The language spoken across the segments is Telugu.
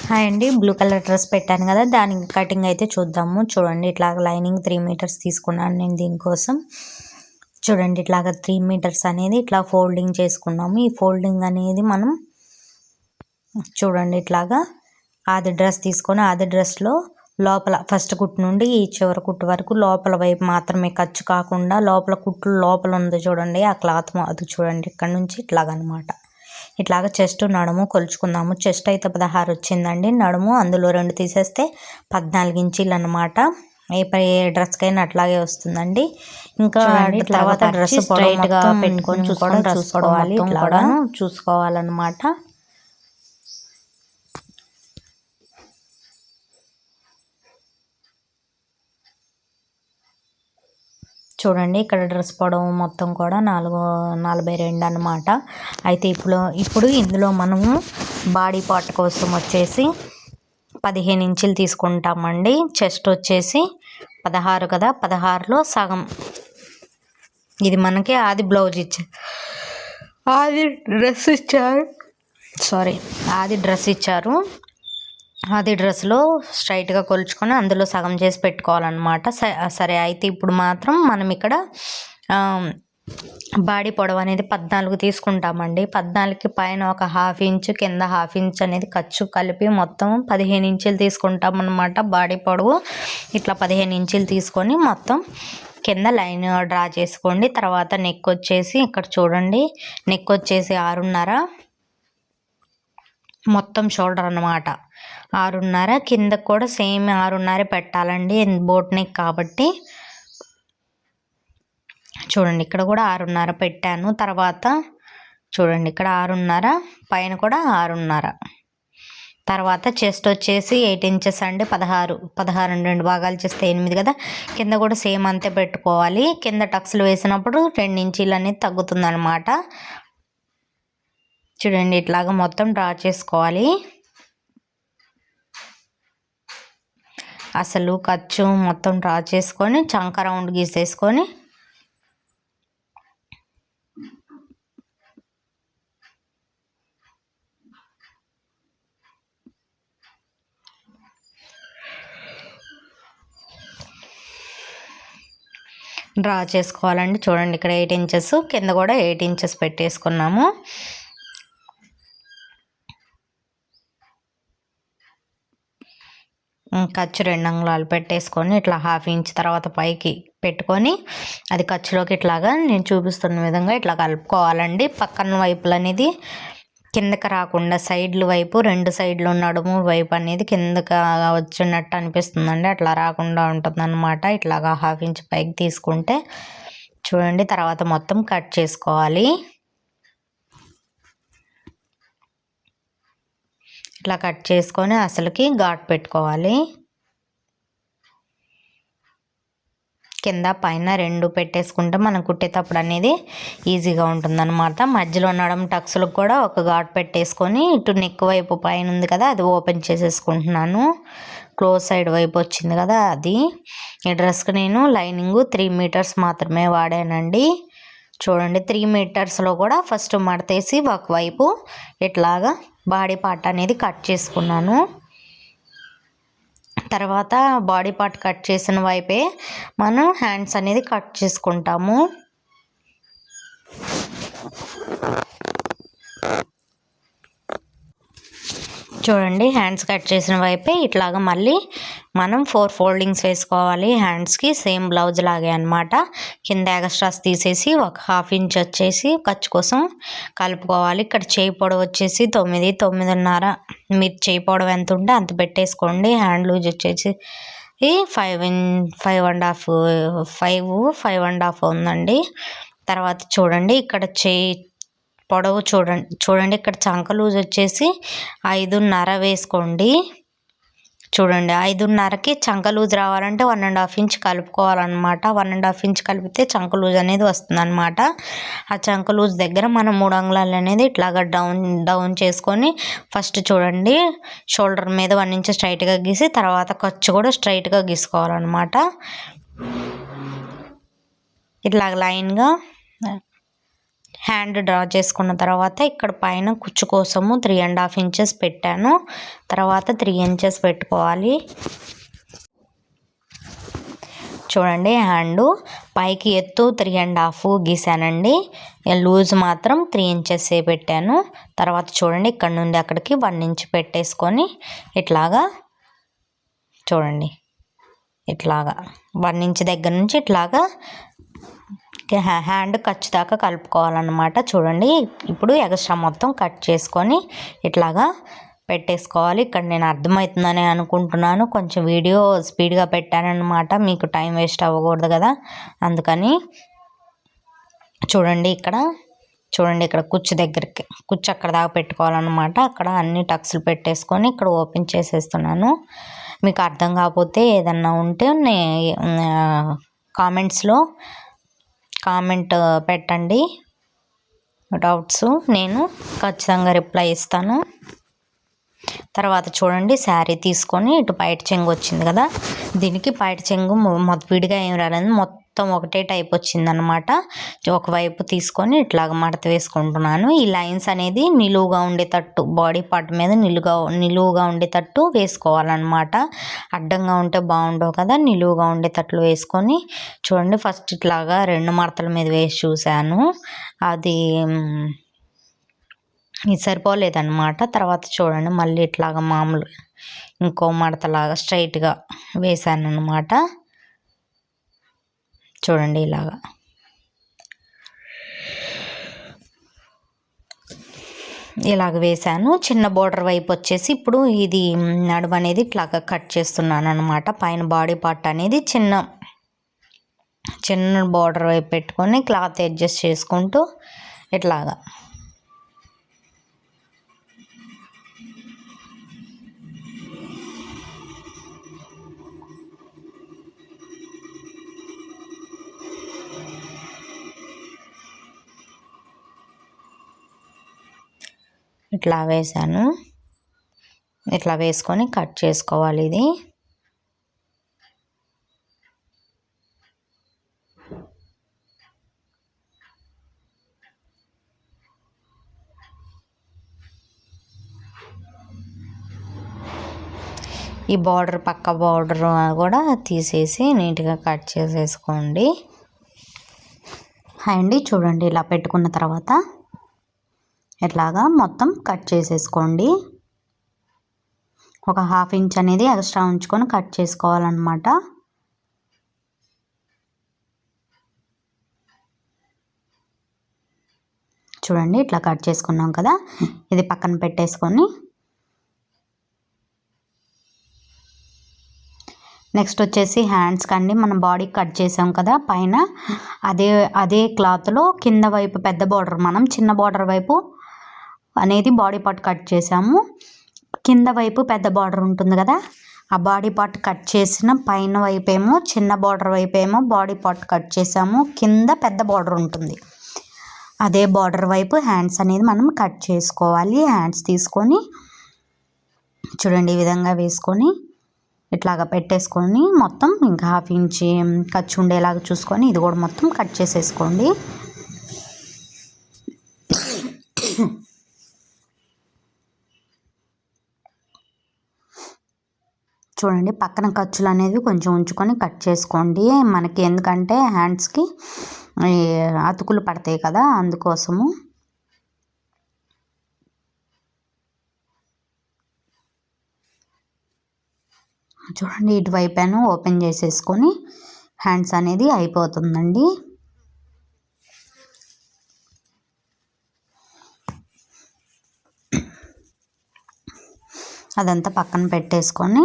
హాయ్ అండి. బ్లూ కలర్ డ్రెస్ పెట్టాను కదా, దానికి కటింగ్ అయితే చూద్దాము. చూడండి, ఇట్లాగ లైనింగ్ 3 మీటర్స్ తీసుకున్నాను నేను దీనికోసం. చూడండి, ఇట్లాగ 3 మీటర్స్ అనేది ఇట్లా ఫోల్డింగ్ చేసుకున్నాము. ఈ ఫోల్డింగ్ అనేది మనం చూడండి ఇట్లాగా ఆది డ్రెస్ తీసుకొని ఆది డ్రెస్లో లోపల ఫస్ట్ కుట్టు నుండి ఈ చివరి కుట్టు వరకు లోపల వైపు మాత్రమే ఖర్చు కాకుండా లోపల కుట్లు లోపల ఉంది చూడండి, ఆ క్లాత్ అది చూడండి ఇక్కడ నుంచి ఇట్లాగనమాట. ఇట్లాగ చెస్ట్ నడుము కొలుచుకుందాము. చెస్ట్ అయితే 16 వచ్చిందండి. నడుము అందులో 2 తీసేస్తే 14 ఇంచీలు అనమాట. ఏ డ్రెస్కైనా అట్లాగే వస్తుందండి. ఇంకా తర్వాత డ్రెస్ స్ట్రైట్గా పెట్టుకొని చూసుకోవాలి, ఇట్లాగా చూసుకోవాలన్నమాట. చూడండి, ఇక్కడ డ్రెస్ పొడవు మొత్తం కూడా 442 అనమాట. అయితే ఇప్పుడు ఇందులో మనము బాడీ పార్ట్ కోసం వచ్చేసి 15 ఇంచులు తీసుకుంటామండి. చెస్ట్ వచ్చేసి 16 కదా, 16లో సగం. ఇది మనకి ఆది బ్లౌజ్ ఇచ్చారు, ఆది డ్రెస్ ఇచ్చారు. అది డ్రెస్లో స్ట్రైట్గా కొలుచుకొని అందులో సగం చేసి పెట్టుకోవాలన్నమాట. సరే, అయితే ఇప్పుడు మాత్రం మనం ఇక్కడ బాడీ పొడవు అనేది 14 తీసుకుంటామండి. 14కి పైన ఒక 1/2 ఇంచు, కింద 1/2 ఇంచు అనేది ఖర్చు కలిపి మొత్తం 15 ఇంచులు తీసుకుంటాం అన్నమాట. బాడీ పొడవు ఇట్లా 15 ఇంచులు తీసుకొని మొత్తం కింద లైన్ డ్రా చేసుకోండి. తర్వాత నెక్ వచ్చేసి ఇక్కడ చూడండి, నెక్ వచ్చేసి 6.5, మొత్తం షోల్డర్ అన్నమాట 6.5, కింద కూడా సేమ్ 6.5 పెట్టాలండి, బోట్ నెక్ కాబట్టి. చూడండి, ఇక్కడ కూడా 6.5 పెట్టాను. తర్వాత చూడండి, ఇక్కడ 6.5, పైన కూడా 6.5. తర్వాత చెస్ట్ వచ్చేసి 8 ఇంచెస్ అండి. 16 2 భాగాలు చేస్తే 8 కదా. కింద కూడా సేమ్ అంతే పెట్టుకోవాలి. కింద టక్స్లు వేసినప్పుడు 2 ఇంచీలు అనేది తగ్గుతుంది అనమాట. చూడండి, ఇట్లాగా మొత్తం డ్రా చేసుకోవాలి. అసలు ఖర్చు మొత్తం డ్రా చేసుకొని చంక రౌండ్ గీసేసుకొని డ్రా చేసుకోవాలండి. చూడండి, ఇక్కడ 8 ఇంచెస్, కింద కూడా 8 ఇంచెస్ పెట్టేసుకున్నాము. ఖర్చు 2 అంగుళాలు పెట్టేసుకొని ఇట్లా 1/2 ఇంచ్ తర్వాత పైకి పెట్టుకొని అది ఖర్చులోకి ఇట్లాగా నేను చూపిస్తున్న విధంగా ఇట్లా కలుపుకోవాలండి. పక్కన వైపులు అనేది కిందకి రాకుండా సైడ్లు వైపు 2 సైడ్లు నడుము వైపు అనేది కిందకి వచ్చినట్టు అనిపిస్తుందండి, అట్లా రాకుండా ఉంటుందన్నమాట. ఇట్లాగా 1/2 ఇంచ్ పైకి తీసుకుంటే చూడండి, తర్వాత మొత్తం కట్ చేసుకోవాలి. ఇట్లా కట్ చేసుకొని అసలుకి ఘాట్ పెట్టుకోవాలి. కింద పైన 2 పెట్టేసుకుంటే మనం కుట్టేటప్పుడు అనేది ఈజీగా ఉంటుందన్నమాట. మధ్యలో నడుము టక్స్లకు కూడా ఒక ఘాట్ పెట్టేసుకొని ఇటు నెక్ వైపు పైన ఉంది కదా, అది ఓపెన్ చేసేసుకుంటున్నాను. క్లోజ్ సైడ్ వైపు వచ్చింది కదా అది. ఈ డ్రెస్కి నేను లైనింగ్ 3 మీటర్స్ మాత్రమే వాడానండి. చూడండి, 3 మీటర్స్లో కూడా ఫస్ట్ మడతేసి ఒకవైపు ఇట్లాగా బాడీ పార్ట్ అనేది కట్ చేసుకున్నాను. తర్వాత బాడీ పార్ట్ కట్ చేసిన వైపే మనం హ్యాండ్స్ అనేది కట్ చేసుకుంటాము. చూడండి, హ్యాండ్స్ కట్ చేసిన వైపే ఇట్లాగా మళ్ళీ మనం 4 ఫోల్డింగ్స్ వేసుకోవాలి హ్యాండ్స్కి, సేమ్ బ్లౌజ్ లాగే అనమాట. కింద ఎక్స్ట్రాస్ తీసేసి ఒక 1/2 ఇంచ్ వచ్చేసి ఖర్చు కోసం కలుపుకోవాలి. ఇక్కడ చేయి పొడవు వచ్చేసి 9, 9.5. మీరు చేయి పొడవు ఎంత ఉంటే అంత పెట్టేసుకోండి. హ్యాండ్ లూజ్ వచ్చేసి 5.5 ఉందండి. తర్వాత చూడండి, ఇక్కడ చేయి పొడవు చూడండి ఇక్కడ చంక లూజ్ వచ్చేసి 5.5 వేసుకోండి. చూడండి, 5.5కి చంక లూజ్ రావాలంటే 1.5 ఇంచ్ కలుపుకోవాలన్నమాట. 1.5 ఇంచ్ కలిపితే చంక లూజ్ అనేది వస్తుందన్నమాట. ఆ చంక లూజ్ దగ్గర మనం 3 అంగుళాలు అనేది ఇట్లాగా డౌన్ చేసుకొని ఫస్ట్ చూడండి షోల్డర్ మీద 1 ఇంచ్ స్ట్రైట్గా గీసి తర్వాత ఖర్చు కూడా స్ట్రైట్గా గీసుకోవాలన్నమాట. ఇట్లాగ లైన్గా హ్యాండ్ డ్రా చేసుకున్న తర్వాత ఇక్కడ పైన కుచ్చు కోసము 3.5 ఇంచెస్ పెట్టాను. తర్వాత 3 ఇంచెస్ పెట్టుకోవాలి. చూడండి హ్యాండు పైకి ఎత్తు 3.5 గీసానండి. లూజ్ మాత్రం 3 ఇంచెస్ పెట్టాను. తర్వాత చూడండి ఇక్కడ నుండి అక్కడికి 1 ఇంచ్ పెట్టేసుకొని ఇట్లాగా చూడండి ఇట్లాగా 1 ఇంచ్ దగ్గర నుంచి ఇట్లాగా హ్యాండ్ ఖర్చు దాకా కలుపుకోవాలన్నమాట. చూడండి ఇప్పుడు ఎక్స్ట్రా మొత్తం కట్ చేసుకొని ఇట్లాగా పెట్టేసుకోవాలి. ఇక్కడ నేను అర్థమవుతుందని అనుకుంటున్నాను. కొంచెం వీడియో స్పీడ్గా పెట్టానన్నమాట, మీకు టైం వేస్ట్ అవ్వకూడదు కదా అందుకని. చూడండి ఇక్కడ కుచ్చు దగ్గరికి కుచ్చు అక్కడ దాకా పెట్టుకోవాలన్నమాట. అక్కడ అన్ని టక్స్లు పెట్టేసుకొని ఇక్కడ ఓపెన్ చేసేస్తున్నాను. మీకు అర్థం కాకపోతే ఏదన్నా ఉంటే కామెంట్స్లో కామెంట్ పెట్టండి డౌట్స్, నేను ఖచ్చితంగా రిప్లై ఇస్తాను. తర్వాత చూడండి శారీ తీసుకొని ఇటు పైట చెంగు వచ్చింది కదా, దీనికి పైట చెంగు విడిగా ఏం రాలేదు, మొత్తం ఒకటే టైప్ వచ్చిందనమాట. ఒకవైపు తీసుకొని ఇట్లాగ మడత వేసుకుంటున్నాను. ఈ లైన్స్ అనేది నిలువుగా ఉండేటట్టు బాడీ పార్ట్ మీద నిలువుగా ఉండేటట్టు వేసుకోవాలన్నమాట. అడ్డంగా ఉంటే బాగుండవు కదా, నిలువుగా ఉండేటట్లు వేసుకొని చూడండి. ఫస్ట్ ఇట్లాగా 2 మడతల మీద వేసి చూశాను, అది ఇది సరిపోలేదన్నమాట. తర్వాత చూడండి మళ్ళీ ఇట్లాగా మామూలు ఇంకో మడతలాగా స్ట్రైట్గా వేసాను అన్నమాట. చూడండి ఇలాగ వేసాను. చిన్న బోర్డర్ వైపు వచ్చేసి ఇప్పుడు ఇది నడుము అనేది ఇట్లాగా కట్ చేస్తున్నాను అనమాట. పైన బాడీ పార్ట్ అనేది చిన్న బోర్డర్ వైపు పెట్టుకొని క్లాత్ అడ్జస్ట్ చేసుకుంటూ ఇట్లాగా ఇట్లా వేసాను. ఇట్లా వేసుకొని కట్ చేసుకోవాలి. ఇది ఈ బార్డర్ పక్క బార్డర్ కూడా తీసేసి నీట్గా కట్ చేసేసుకోండి. అండి చూడండి ఇలా పెట్టుకున్న తర్వాత ఇట్లాగా మొత్తం కట్ చేసేసుకోండి. ఒక 1/2 ఇంచ్ అనేది ఎక్స్ట్రా ఉంచుకొని కట్ చేసుకోవాలన్నమాట. చూడండి ఇట్లా కట్ చేసుకున్నాం కదా, ఇది పక్కన పెట్టేసుకొని నెక్స్ట్ వచ్చేసి హ్యాండ్స్ కండి మనం బాడీ కట్ చేసాం కదా పైన, అదే క్లాత్లో కింద వైపు పెద్ద బార్డర్, మనం చిన్న బార్డర్ వైపు అనేది బాడీ పార్ట్ కట్ చేసాము. కింద వైపు పెద్ద బార్డర్ ఉంటుంది కదా, ఆ బాడీ పార్ట్ కట్ చేసిన పైన వైపు ఏమో చిన్న బార్డర్ వైపు ఏమో బాడీ పార్ట్ కట్ చేసాము, కింద పెద్ద బార్డర్ ఉంటుంది. అదే బార్డర్ వైపు హ్యాండ్స్ అనేది మనం కట్ చేసుకోవాలి. హ్యాండ్స్ తీసుకొని చూడండి ఈ విధంగా వేసుకొని ఇట్లాగా పెట్టేసుకొని మొత్తం ఇంకా 1/2 ఇంచ్ ఖర్చు ఉండేలాగా చూసుకొని ఇది కూడా మొత్తం కట్ చేసేసుకోండి. చూడండి పక్కన ఖర్చులు అనేవి కొంచెం ఉంచుకొని కట్ చేసుకోండి, మనకి ఎందుకంటే హ్యాండ్స్కి అతుకులు పడతాయి కదా అందుకోసము. చూడండి ఇటువైపు ఓపెన్ చేసేసుకొని హ్యాండ్స్ అనేది అయిపోతుందండి. అదంతా పక్కన పెట్టేసుకొని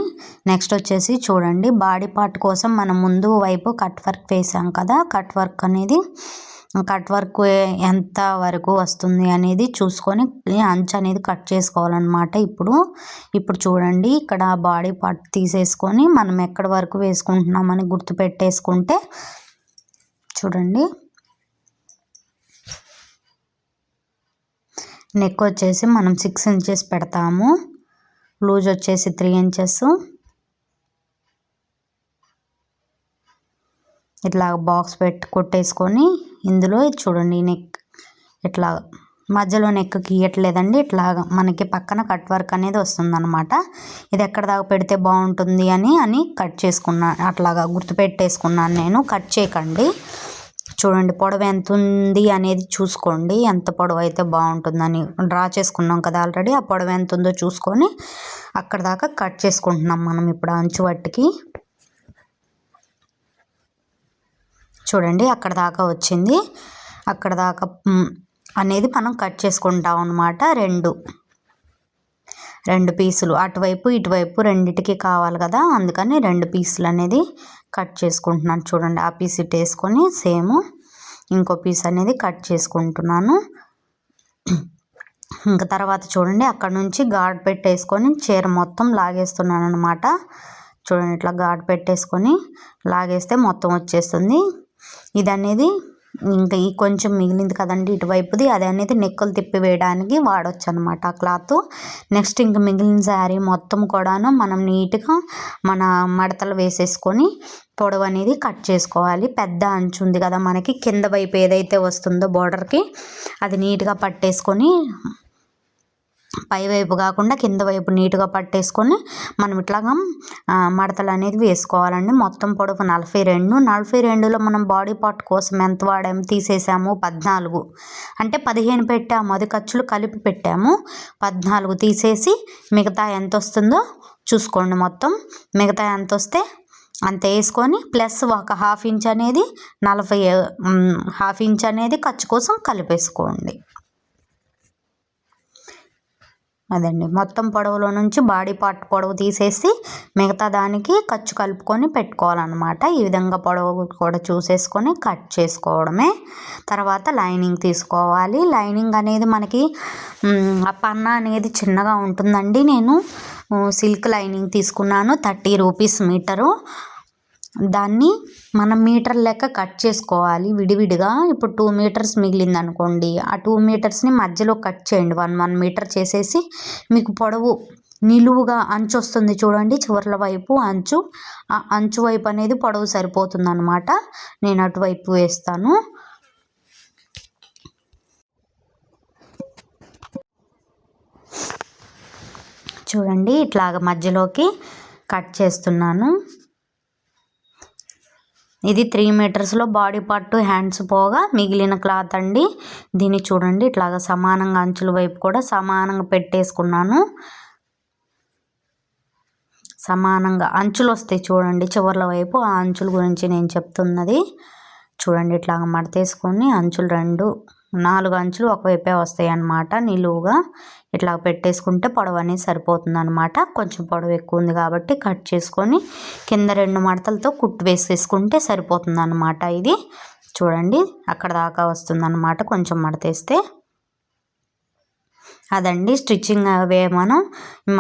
నెక్స్ట్ వచ్చేసి చూడండి బాడీ పార్ట్ కోసం మనం ముందు వైపు కట్ వర్క్ వేసాం కదా, కట్ వర్క్ ఎంత వరకు వస్తుంది అనేది చూసుకొని అంచు అనేది కట్ చేసుకోవాలన్నమాట. ఇప్పుడు చూడండి ఇక్కడ బాడీ పార్ట్ తీసేసుకొని మనం ఎక్కడి వరకు వేసుకుంటున్నామని గుర్తు పెట్టేసుకుంటే చూడండి నెక్ వచ్చేసి మనం 6 ఇంచెస్ పెడతాము, లూజ్ వచ్చేసి 3 ఇంచెస్. ఇట్లా బాక్స్ కొట్టేసుకొని ఇందులో చూడండి నెక్ ఇట్లా మధ్యలో నెక్ గీయట్లేదండి, ఇట్లాగా మనకి పక్కన కట్ వర్క్ అనేది వస్తుందన్నమాట. ఇది ఎక్కడ దాకా పెడితే బాగుంటుంది అని కట్ చేసుకున్నాను, అట్లాగా గుర్తుపెట్టేసుకున్నాను నేను. కట్ చేయకండి, చూడండి పొడవు ఎంత ఉంది అనేది చూసుకోండి, ఎంత పొడవు అయితే బాగుంటుందని. డ్రా చేసుకున్నాం కదా ఆల్రెడీ, ఆ పొడవు ఎంత ఉందో చూసుకొని అక్కడ దాకా కట్ చేసుకుంటున్నాం మనం ఇప్పుడు అంచు వట్టికి. చూడండి అక్కడ దాకా వచ్చింది, అక్కడ దాకా అనేది మనం కట్ చేసుకుంటాం అన్నమాట. రెండు పీసులు అటువైపు ఇటువైపు రెండిటికి కావాలి కదా, అందుకని 2 పీసులు అనేది కట్ చేసుకుంటున్నాను. చూడండి ఆ పీస్ ఇటు వేసుకొని సేమ్ ఇంకో పీస్ అనేది కట్ చేసుకుంటున్నాను. ఇంకా తర్వాత చూడండి అక్కడ నుంచి ఘాట్ పెట్టేసుకొని చీర మొత్తం లాగేస్తున్నాను అనమాట. చూడండి ఇట్లా ఘాట్ పెట్టేసుకొని లాగేస్తే మొత్తం వచ్చేస్తుంది. ఇది అనేది ఇంకా ఈ కొంచెం మిగిలింది కదండి ఇటువైపుది, అది అనేది నెక్కులు తిప్పి వేయడానికి వాడచ్చు అనమాట ఆ క్లాత్. నెక్స్ట్ ఇంక మిగిలిన శారీ మొత్తం కూడాను మనం నీట్గా మన మడతలు వేసేసుకొని పొడవు అనేది కట్ చేసుకోవాలి. పెద్ద అంచు ఉంది కదా మనకి, కింద వైపు ఏదైతే వస్తుందో బోర్డర్కి అది నీట్గా పట్టేసుకొని, పై వైపు కాకుండా కింద వైపు నీట్గా పట్టేసుకొని మనం ఇట్లాగా మడతలు అనేది వేసుకోవాలండి. మొత్తం పొడవు 42లో మనం బాడీ పార్ట్ కోసం ఎంత వాడాము తీసేసాము 14, అంటే 15 పెట్టాము, అది ఖర్చులు కలిపి పెట్టాము. 14 తీసేసి మిగతా ఎంత వస్తుందో చూసుకోండి. మొత్తం మిగతా ఎంత వస్తే అంత వేసుకొని ప్లస్ ఒక 1/2 ఇంచ్ అనేది 1/2 ఇంచ్ అనేది ఖర్చు కోసం కలిపేసుకోండి. అదండి మొత్తం పొడవులో నుంచి బాడీ పార్ట్ పొడవు తీసేసి మిగతా దానికి ఖర్చు కలుపుకొని పెట్టుకోవాలన్నమాట. ఈ విధంగా పొడవు కూడా చూసేసుకొని కట్ చేసుకోవడమే. తర్వాత లైనింగ్ తీసుకోవాలి. లైనింగ్ అనేది మనకి ఆ పన్నా అనేది చిన్నగా ఉంటుందండి. నేను సిల్క్ లైనింగ్ తీసుకున్నాను, 30 రూపీస్ మీటరు. దాన్ని మనం మీటర్ లెక్క కట్ చేసుకోవాలి విడివిడిగా. ఇప్పుడు 2 మీటర్స్ మిగిలింది అనుకోండి, ఆ 2 మీటర్స్ని మధ్యలో కట్ చేయండి. 1 మీటర్ చేసేసి మీకు పొడవు నిలువుగా అంచు వస్తుంది చూడండి, చివర్ల వైపు అంచు, ఆ అంచు వైపు అనేది పొడవు సరిపోతుంది అనమాట. నేను అటువైపు వేస్తాను. చూడండి ఇట్లాగ మధ్యలోకి కట్ చేస్తున్నాను. ఇది 3 మీటర్స్లో బాడీ పార్ట్ హ్యాండ్స్ పోగా మిగిలిన క్లాత్ అండి. దీన్ని చూడండి ఇట్లాగ సమానంగా అంచుల వైపు కూడా సమానంగా పెట్టేసుకున్నాను. సమానంగా అంచులు వస్తాయి చూడండి చివర్ల వైపు, ఆ అంచుల గురించి నేను చెప్తున్నది. చూడండి ఇట్లాగ మడతేసుకొని అంచులు 4 అంచులు ఒకవైపే వస్తాయి అన్నమాట. నిలువుగా ఇట్లా పెట్టేసుకుంటే పొడవు అనేది సరిపోతుంది అనమాట. కొంచెం పొడవు ఎక్కువ ఉంది కాబట్టి కట్ చేసుకొని కింద 2 మడతలతో కుట్టు వేసేసుకుంటే సరిపోతుంది అనమాట. ఇది చూడండి అక్కడ దాకా వస్తుంది అనమాట కొంచెం మడతేస్తే. అదండి స్టిచ్చింగ్ అవే మనం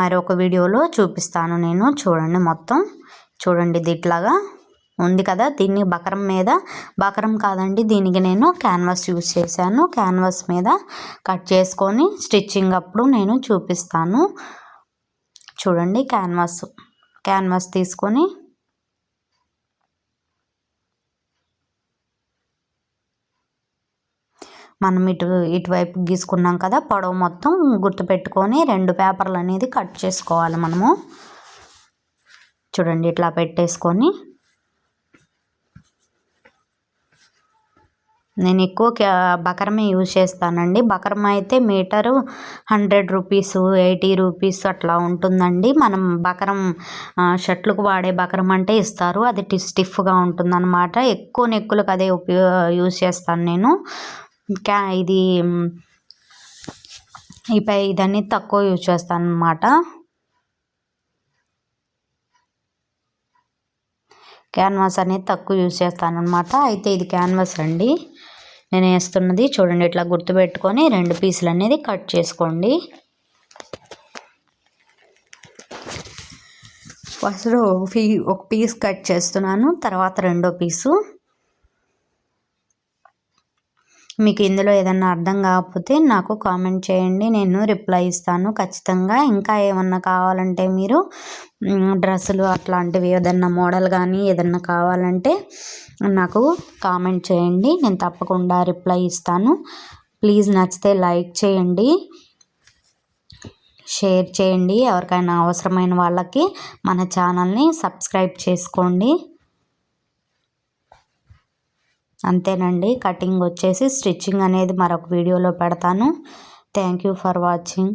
మరొక వీడియోలో చూపిస్తాను నేను. చూడండి మొత్తం చూడండి ఇది ఇట్లాగా ఉంది కదా, దీన్ని బకరం కాదండి, దీనికి నేను క్యాన్వాస్ యూజ్ చేశాను. క్యాన్వాస్ మీద కట్ చేసుకొని స్టిచ్చింగ్ అప్పుడు నేను చూపిస్తాను. చూడండి క్యాన్వాస్ తీసుకొని మనం ఇటువైపు గీసుకున్నాం కదా, పొడవు మొత్తం గుర్తుపెట్టుకొని 2 పేపర్లు అనేది కట్ చేసుకోవాలి మనము. చూడండి ఇట్లా పెట్టేసుకొని, నేను ఎక్కువ బకరమే యూజ్ చేస్తానండి. బకరం అయితే మీటరు 100 రూపీస్ 80 రూపీస్ అట్లా ఉంటుందండి. మనం బకరం షర్ట్లకు వాడే బకరం అంటే ఇస్తారు, అది స్టిఫ్గా ఉంటుందన్నమాట. ఎక్కువ నెక్కులకు అదే యూజ్ చేస్తాను నేను. ఇదన్నీ తక్కువ యూజ్ చేస్తాను అన్నమాట. క్యాన్వాస్ అనేది తక్కువ యూజ్ చేస్తాను అనమాట. అయితే ఇది క్యాన్వాస్ అండి నేను వేస్తున్నది. చూడండి ఇట్లా గుర్తుపెట్టుకొని 2 పీసులు అనేది కట్ చేసుకోండి. ఫస్ట్ ఒక పీస్ కట్ చేస్తున్నాను, తర్వాత 2వ పీసు. మీకు ఇందులో ఏదన్నా అర్థం కాకపోతే నాకు కామెంట్ చేయండి, నేను రిప్లై ఇస్తాను ఖచ్చితంగా. ఇంకా ఏమన్నా కావాలంటే మీరు డ్రెస్సులు అట్లాంటివి ఏదన్నా మోడల్ కానీ ఏదన్నా కావాలంటే నాకు కామెంట్ చేయండి, నేను తప్పకుండా రిప్లై ఇస్తాను. ప్లీజ్ నచ్చితే లైక్ చేయండి, షేర్ చేయండి. ఎవరికైనా అవసరమైన వాళ్ళకి మన ఛానల్ని సబ్స్క్రైబ్ చేసుకోండి. అంతేనండి. కటింగ్ వచ్చేసి స్టిచ్చింగ్ అనేది మరొక వీడియోలో పెడతాను. Thank you for watching.